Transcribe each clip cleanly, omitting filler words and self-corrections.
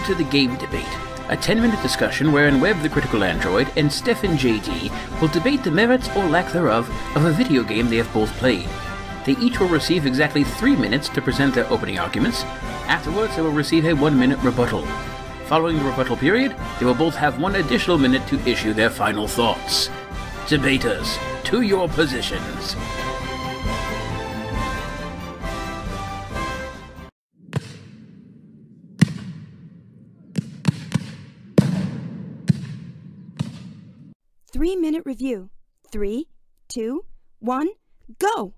to The Game Debate, a 10-minute discussion wherein Webb the Critical Android and Stefan JD will debate the merits or lack thereof of a video game they have both played. They each will receive exactly 3 minutes to present their opening arguments. Afterwards, they will receive a 1-minute rebuttal. Following the rebuttal period, they will both have 1 additional minute to issue their final thoughts. Debaters, to your positions. Three-minute review. 3, 2, 1, go!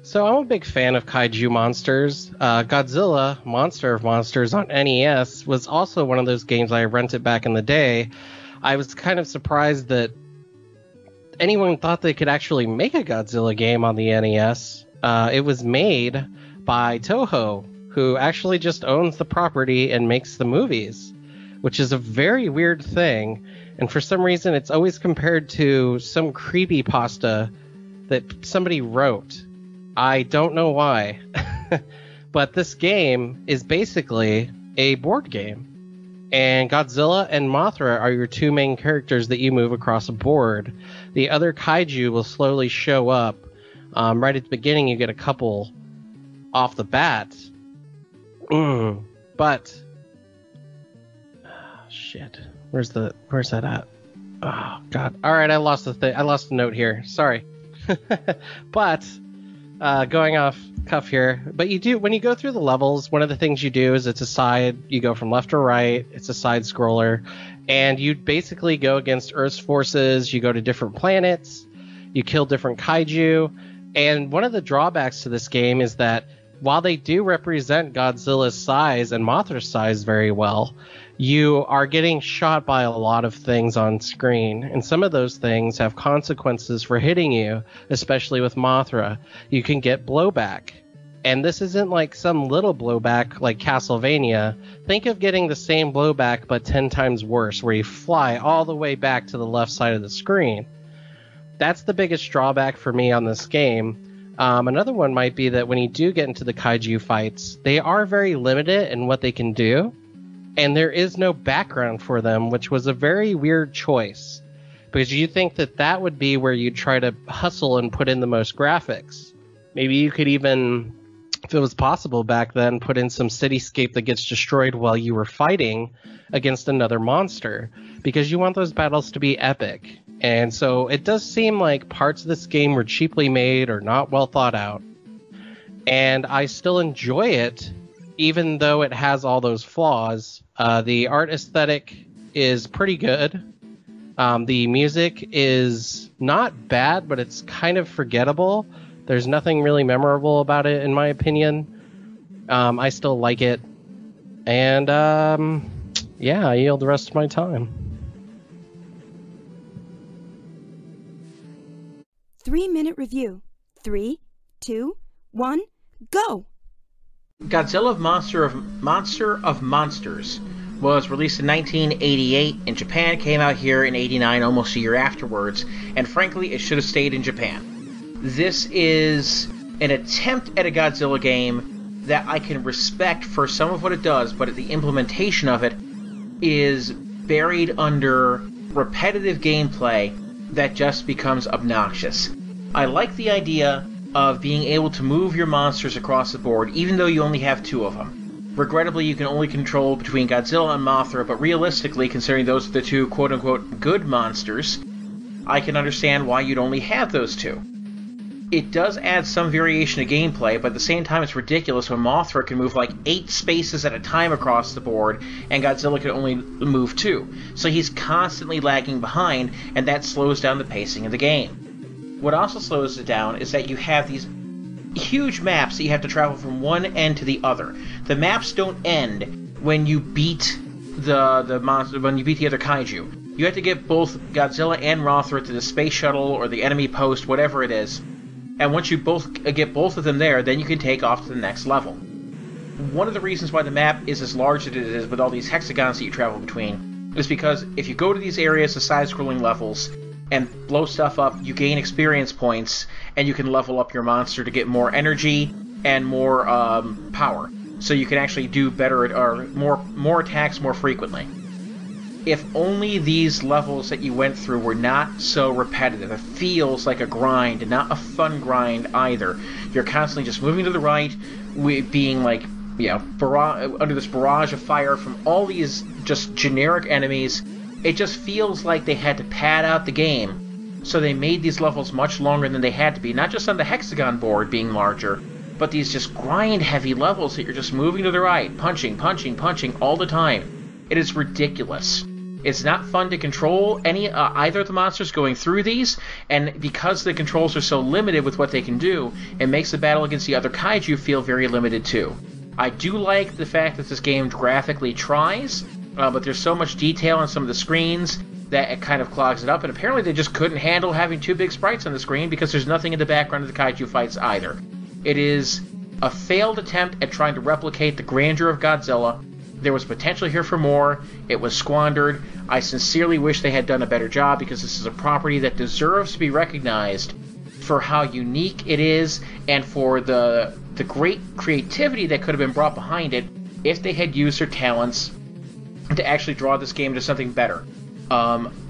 So I'm a big fan of kaiju monsters. Godzilla, Monster of Monsters on NES was also one of those games I rented back in the day. I was kind of surprised that anyone thought they could actually make a Godzilla game on the NES. It was made by Toho, who actually just owns the property and makes the movies, which is a very weird thing. And for some reason, it's always compared to some creepypasta that somebody wrote. I don't know why. But this game is basically a board game. And Godzilla and Mothra are your 2 main characters that you move across a board. The other kaiju will slowly show up. Right at the beginning, you get a couple off the bat. But... shit. Where's that at? Oh, God. All right, I lost I lost the note here. Sorry. But... going off cuff here, but when you go through the levels, one of the things you do is you go from left to right, it's a side scroller, and you basically go against Earth's forces, you go to different planets, you kill different kaiju, and one of the drawbacks to this game is that while they do represent Godzilla's size and Mothra's size very well, you are getting shot by a lot of things on screen, and some of those things have consequences for hitting you, especially with Mothra. You can get blowback, and this isn't like some little blowback like Castlevania. Think of getting the same blowback but 10 times worse, where you fly all the way back to the left side of the screen. That's the biggest drawback for me on this game. Another one might be that when you do get into the kaiju fights, they are very limited in what they can do. And there is no background for them, which was a very weird choice. Because you think that would be where you'd try to hustle and put in the most graphics. Maybe you could even, if it was possible back then, put in some cityscape that gets destroyed while you were fighting against another monster. Because you want those battles to be epic. And so it does seem like parts of this game were cheaply made or not well thought out. And I still enjoy it, even though it has all those flaws. The art aesthetic is pretty good. The music is not bad, but it's kind of forgettable. There's nothing really memorable about it, in my opinion. I still like it. And, yeah, I yield the rest of my time. 3-minute review. 3, 2, 1, go! Godzilla Monster of Monsters was released in 1988 in Japan, came out here in 89, almost a year afterwards, and frankly, it should have stayed in Japan. This is an attempt at a Godzilla game that I can respect for some of what it does, but the implementation of it is buried under repetitive gameplay that just becomes obnoxious. I like the idea of being able to move your monsters across the board, even though you only have 2 of them. Regrettably, you can only control between Godzilla and Mothra, but realistically, considering those are the 2 quote-unquote good monsters, I can understand why you'd only have those 2. It does add some variation to gameplay, but at the same time it's ridiculous when Mothra can move like 8 spaces at a time across the board, and Godzilla can only move 2. So he's constantly lagging behind, and that slows down the pacing of the game. What also slows it down is that you have these huge maps that you have to travel from one end to the other. The maps don't end when you beat the monster, when you beat the other kaiju. You have to get both Godzilla and Mothra to the space shuttle or the enemy post, whatever it is. And once you get both of them there, then you can take off to the next level. One of the reasons why the map is as large as it is with all these hexagons that you travel between is because if you go to these areas, the side-scrolling levels, and blow stuff up, you gain experience points, and you can level up your monster to get more energy and more power. so you can actually do better or more attacks more frequently. If only these levels that you went through were not so repetitive. It feels like a grind, and not a fun grind either. You're constantly just moving to the right, being like, under this barrage of fire from all these just generic enemies. It just feels like they had to pad out the game, so they made these levels much longer than they had to be. Not just on the hexagon board being larger, but these just grind-heavy levels that you're just moving to the right, punching all the time. It is ridiculous. It's not fun to control either of the monsters going through these, and because the controls are so limited with what they can do, it makes the battle against the other kaiju feel very limited too. I do like the fact that this game graphically tries, but there's so much detail on some of the screens that it kind of clogs it up, and apparently they just couldn't handle having two big sprites on the screen because there's nothing in the background of the kaiju fights either. It is a failed attempt at trying to replicate the grandeur of Godzilla. There was potential here for more. It was squandered. I sincerely wish they had done a better job, because this is a property that deserves to be recognized for how unique it is and for the great creativity that could have been brought behind it if they had used their talents to actually draw this game to something better.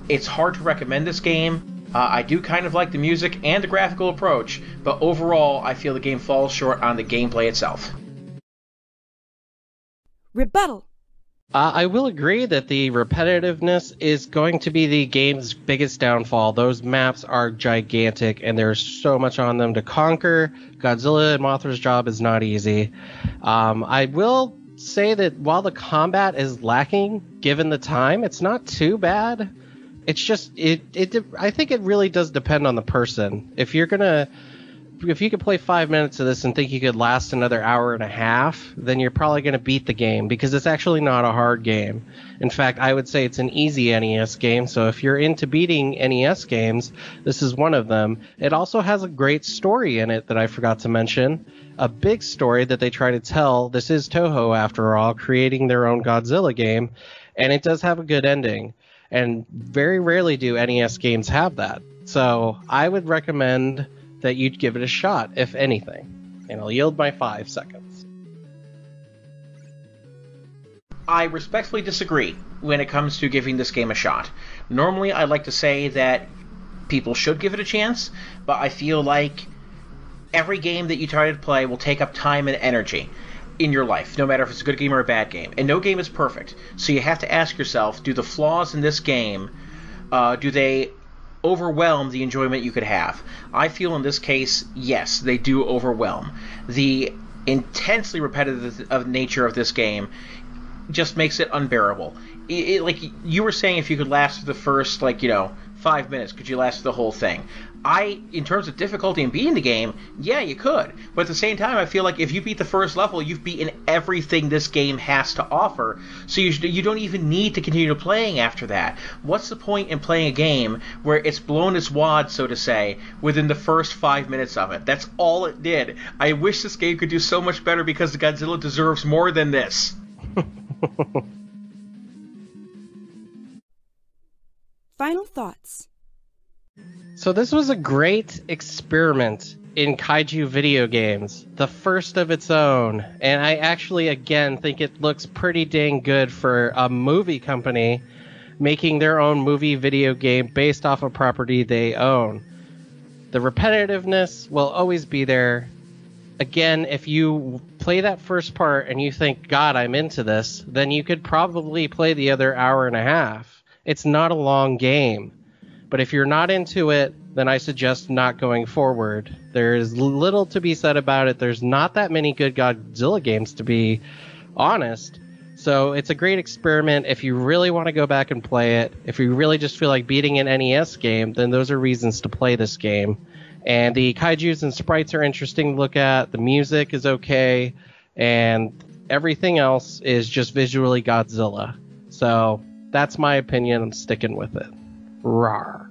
It's hard to recommend this game. I do kind of like the music and the graphical approach, but overall I feel the game falls short on the gameplay itself. Rebuttal. I will agree that the repetitiveness is going to be the game's biggest downfall. Those maps are gigantic, and there's so much on them to conquer. Godzilla and Mothra's job is not easy. I will say that while the combat is lacking, given the time, it's not too bad. It's just I think it really does depend on the person. If you could play 5 minutes of this and think you could last another hour and a half, then you're probably going to beat the game, because it's actually not a hard game. In fact, I would say it's an easy NES game, so if you're into beating NES games, this is one of them. It also has a great story in it that I forgot to mention. A big story that they try to tell. This is Toho, after all, creating their own Godzilla game, and it does have a good ending. And very rarely do NES games have that. So I would recommend that you'd give it a shot, if anything. And I'll yield my 5 seconds. I respectfully disagree when it comes to giving this game a shot. Normally, I like to say that people should give it a chance, but I feel like every game that you try to play will take up time and energy in your life, no matter if it's a good game or a bad game. And no game is perfect. So you have to ask yourself, do the flaws in this game, do they overwhelm the enjoyment you could have? I feel in this case, yes, they do overwhelm. The intensely repetitive nature of this game just makes it unbearable. Like you were saying, if you could last the first 5 minutes, could you last the whole thing? In terms of difficulty in beating the game, yeah, you could. But at the same time, I feel like if you beat the first level, you've beaten everything this game has to offer. So you don't even need to continue playing after that. What's the point in playing a game where it's blown its wad, so to say, within the first 5 minutes of it? That's all it did. I wish this game could do so much better, because Godzilla deserves more than this. Final thoughts. So this was a great experiment in kaiju video games, the first of its own, and I actually, again, think it looks pretty dang good for a movie company making their own movie video game based off a property they own. The repetitiveness will always be there. Again, if you play that first part and you think, God, I'm into this, then you could probably play the other hour and a half. It's not a long game. But if you're not into it, then I suggest not going forward. There is little to be said about it. There's not that many good Godzilla games, to be honest. So it's a great experiment. If you really want to go back and play it, if you really just feel like beating an NES game, then those are reasons to play this game. And the kaijus and sprites are interesting to look at. The music is okay. And everything else is just visually Godzilla. So that's my opinion. I'm sticking with it. Rawr.